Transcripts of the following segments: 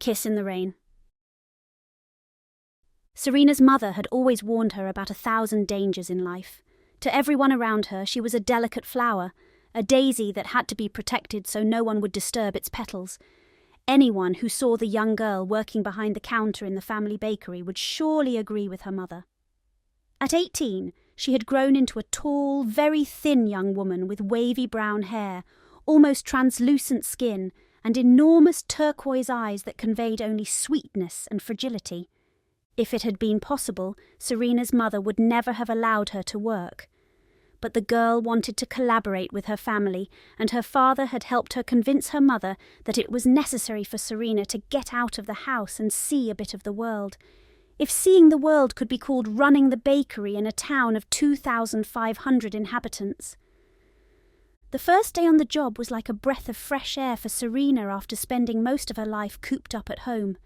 Kiss in the rain. Serena's mother had always warned her about 1,000 dangers in life. To everyone around her, she was a delicate flower, a daisy that had to be protected so no one would disturb its petals. Anyone who saw the young girl working behind the counter in the family bakery would surely agree with her mother. At 18, she had grown into a tall, very thin young woman with wavy brown hair, almost translucent skin, and enormous turquoise eyes that conveyed only sweetness and fragility. If it had been possible, Serena's mother would never have allowed her to work. But the girl wanted to collaborate with her family, and her father had helped her convince her mother that it was necessary for Serena to get out of the house and see a bit of the world. If seeing the world could be called running the bakery in a town of 2,500 inhabitants. The first day on the job was like a breath of fresh air for Serena after spending most of her life cooped up at home.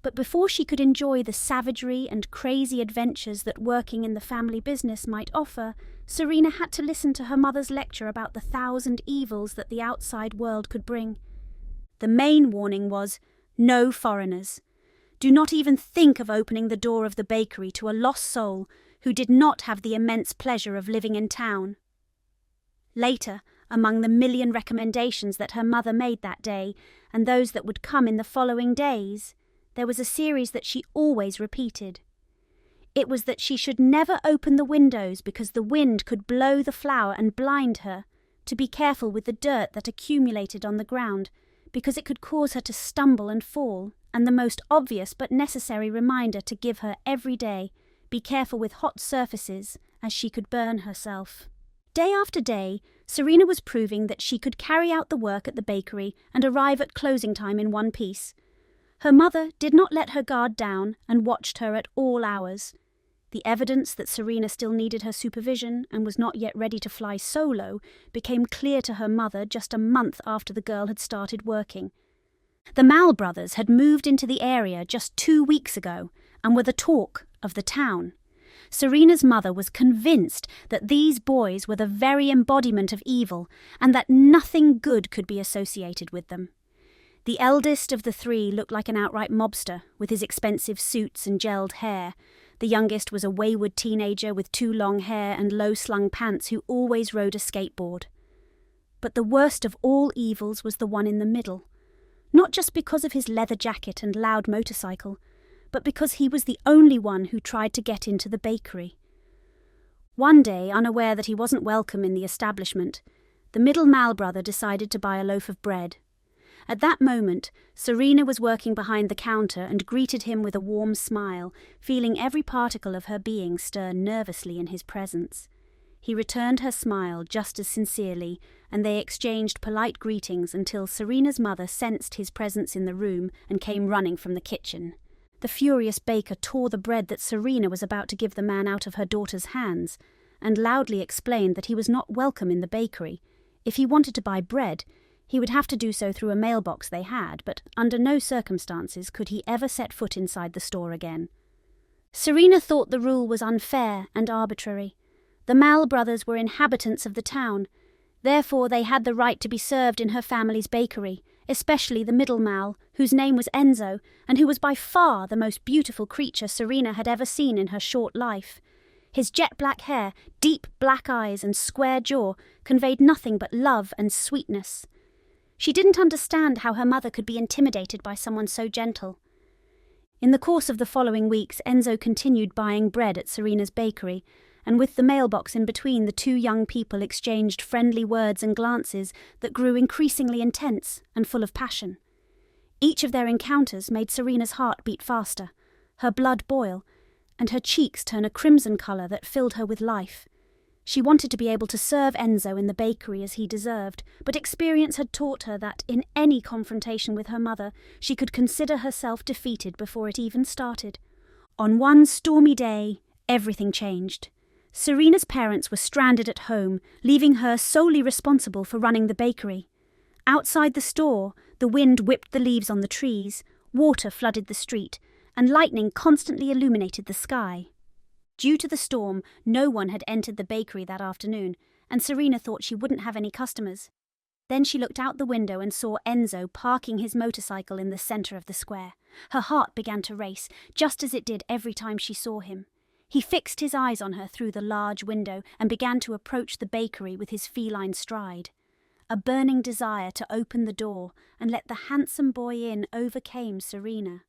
But before she could enjoy the savagery and crazy adventures that working in the family business might offer, Serena had to listen to her mother's lecture about the 1,000 evils that the outside world could bring. The main warning was, no foreigners. Do not even think of opening the door of the bakery to a lost soul who did not have the immense pleasure of living in town. Later, among the million recommendations that her mother made that day, and those that would come in the following days, there was a series that she always repeated. It was that she should never open the windows because the wind could blow the flour and blind her, to be careful with the dirt that accumulated on the ground, because it could cause her to stumble and fall, and the most obvious but necessary reminder to give her every day, be careful with hot surfaces, as she could burn herself. Day after day, Serena was proving that she could carry out the work at the bakery and arrive at closing time in one piece. Her mother did not let her guard down and watched her at all hours. The evidence that Serena still needed her supervision and was not yet ready to fly solo became clear to her mother just a month after the girl had started working. The Mal brothers had moved into the area just 2 weeks ago and were the talk of the town. Serena's mother was convinced that these boys were the very embodiment of evil and that nothing good could be associated with them. The eldest of the three looked like an outright mobster, with his expensive suits and gelled hair. The youngest was a wayward teenager with too long hair and low-slung pants who always rode a skateboard. But the worst of all evils was the one in the middle, not just because of his leather jacket and loud motorcycle, but because he was the only one who tried to get into the bakery. One day, unaware that he wasn't welcome in the establishment, the middle Mal brother decided to buy a loaf of bread. At that moment, Serena was working behind the counter and greeted him with a warm smile, feeling every particle of her being stir nervously in his presence. He returned her smile just as sincerely, and they exchanged polite greetings until Serena's mother sensed his presence in the room and came running from the kitchen. The furious baker tore the bread that Serena was about to give the man out of her daughter's hands, and loudly explained that he was not welcome in the bakery. If he wanted to buy bread, he would have to do so through a mailbox they had, but under no circumstances could he ever set foot inside the store again. Serena thought the rule was unfair and arbitrary. The Mal brothers were inhabitants of the town. Therefore they had the right to be served in her family's bakery, especially the middle Mal, whose name was Enzo, and who was by far the most beautiful creature Serena had ever seen in her short life. His jet-black hair, deep black eyes and square jaw conveyed nothing but love and sweetness. She didn't understand how her mother could be intimidated by someone so gentle. In the course of the following weeks, Enzo continued buying bread at Serena's bakery, and with the mailbox in between, the two young people exchanged friendly words and glances that grew increasingly intense and full of passion. Each of their encounters made Serena's heart beat faster, her blood boil, and her cheeks turn a crimson colour that filled her with life. She wanted to be able to serve Enzo in the bakery as he deserved, but experience had taught her that in any confrontation with her mother, she could consider herself defeated before it even started. On one stormy day, everything changed. Serena's parents were stranded at home, leaving her solely responsible for running the bakery. Outside the store, the wind whipped the leaves on the trees, water flooded the street, and lightning constantly illuminated the sky. Due to the storm, no one had entered the bakery that afternoon, and Serena thought she wouldn't have any customers. Then she looked out the window and saw Enzo parking his motorcycle in the centre of the square. Her heart began to race, just as it did every time she saw him. He fixed his eyes on her through the large window and began to approach the bakery with his feline stride. A burning desire to open the door and let the handsome boy in overcame Serena.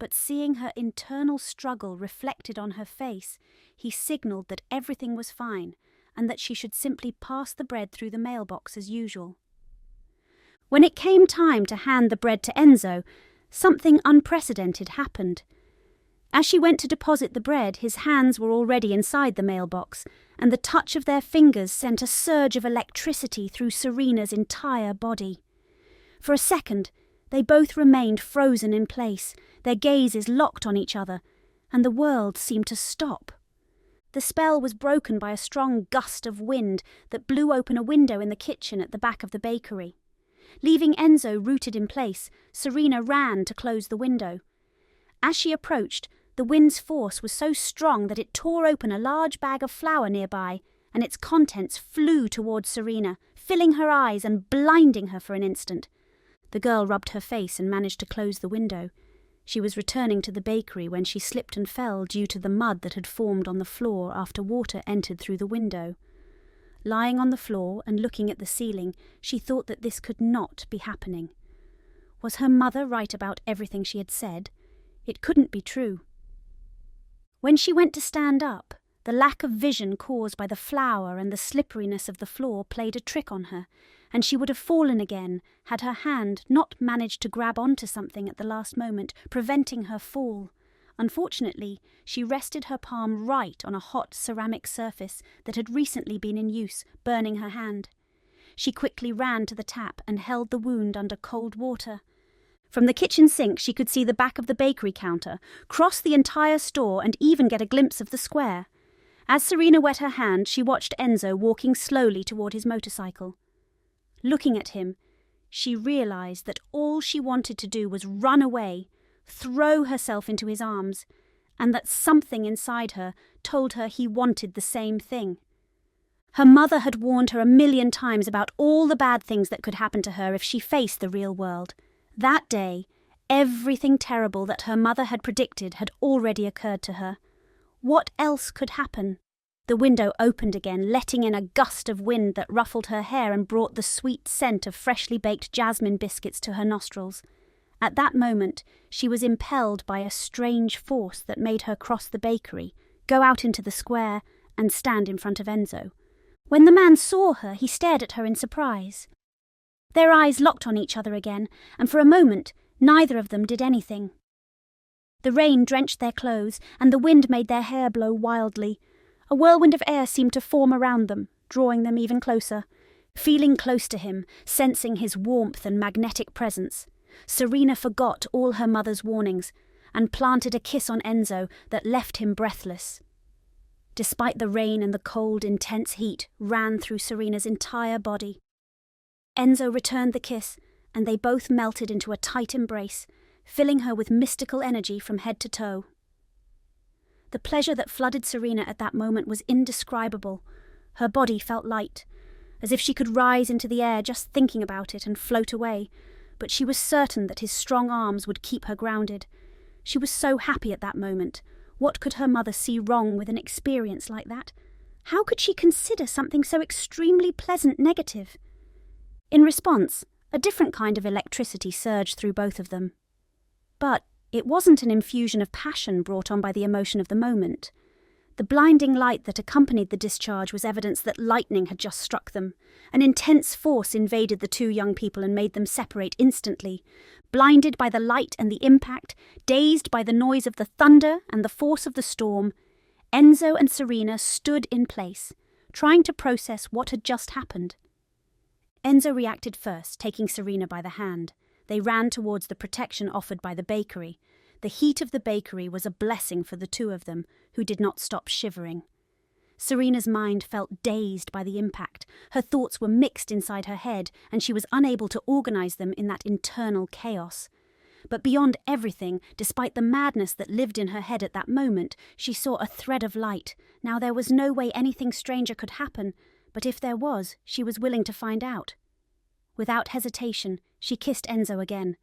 But seeing her internal struggle reflected on her face, he signalled that everything was fine and that she should simply pass the bread through the mailbox as usual. When it came time to hand the bread to Enzo, something unprecedented happened. As she went to deposit the bread, his hands were already inside the mailbox, and the touch of their fingers sent a surge of electricity through Serena's entire body. For a second, they both remained frozen in place, their gazes locked on each other, and the world seemed to stop. The spell was broken by a strong gust of wind that blew open a window in the kitchen at the back of the bakery. Leaving Enzo rooted in place, Serena ran to close the window. As she approached, the wind's force was so strong that it tore open a large bag of flour nearby, and its contents flew towards Serena, filling her eyes and blinding her for an instant. The girl rubbed her face and managed to close the window. She was returning to the bakery when she slipped and fell due to the mud that had formed on the floor after water entered through the window. Lying on the floor and looking at the ceiling, she thought that this could not be happening. Was her mother right about everything she had said? It couldn't be true. When she went to stand up, the lack of vision caused by the flour and the slipperiness of the floor played a trick on her, and she would have fallen again had her hand not managed to grab onto something at the last moment, preventing her fall. Unfortunately, she rested her palm right on a hot ceramic surface that had recently been in use, burning her hand. She quickly ran to the tap and held the wound under cold water. From the kitchen sink she could see the back of the bakery counter, cross the entire store and even get a glimpse of the square. As Serena wet her hand, she watched Enzo walking slowly toward his motorcycle. Looking at him, she realized that all she wanted to do was run away, throw herself into his arms, and that something inside her told her he wanted the same thing. Her mother had warned her 1,000,000 times about all the bad things that could happen to her if she faced the real world. That day, everything terrible that her mother had predicted had already occurred to her. What else could happen? The window opened again, letting in a gust of wind that ruffled her hair and brought the sweet scent of freshly baked jasmine biscuits to her nostrils. At that moment, she was impelled by a strange force that made her cross the bakery, go out into the square, and stand in front of Enzo. When the man saw her, he stared at her in surprise. Their eyes locked on each other again, and for a moment, neither of them did anything. The rain drenched their clothes, and the wind made their hair blow wildly. A whirlwind of air seemed to form around them, drawing them even closer. Feeling close to him, sensing his warmth and magnetic presence, Serena forgot all her mother's warnings and planted a kiss on Enzo that left him breathless. Despite the rain and the cold, intense heat ran through Serena's entire body. Enzo returned the kiss, and they both melted into a tight embrace, filling her with mystical energy from head to toe. The pleasure that flooded Serena at that moment was indescribable. Her body felt light, as if she could rise into the air just thinking about it and float away, but she was certain that his strong arms would keep her grounded. She was so happy at that moment. What could her mother see wrong with an experience like that? How could she consider something so extremely pleasant negative? In response, a different kind of electricity surged through both of them. But it wasn't an infusion of passion brought on by the emotion of the moment. The blinding light that accompanied the discharge was evidence that lightning had just struck them. An intense force invaded the two young people and made them separate instantly. Blinded by the light and the impact, dazed by the noise of the thunder and the force of the storm, Enzo and Serena stood in place, trying to process what had just happened. Enzo reacted first, taking Serena by the hand. They ran towards the protection offered by the bakery. The heat of the bakery was a blessing for the two of them, who did not stop shivering. Serena's mind felt dazed by the impact. Her thoughts were mixed inside her head, and she was unable to organize them in that internal chaos. But beyond everything, despite the madness that lived in her head at that moment, she saw a thread of light. Now there was no way anything stranger could happen, but if there was, she was willing to find out. Without hesitation, she kissed Enzo again.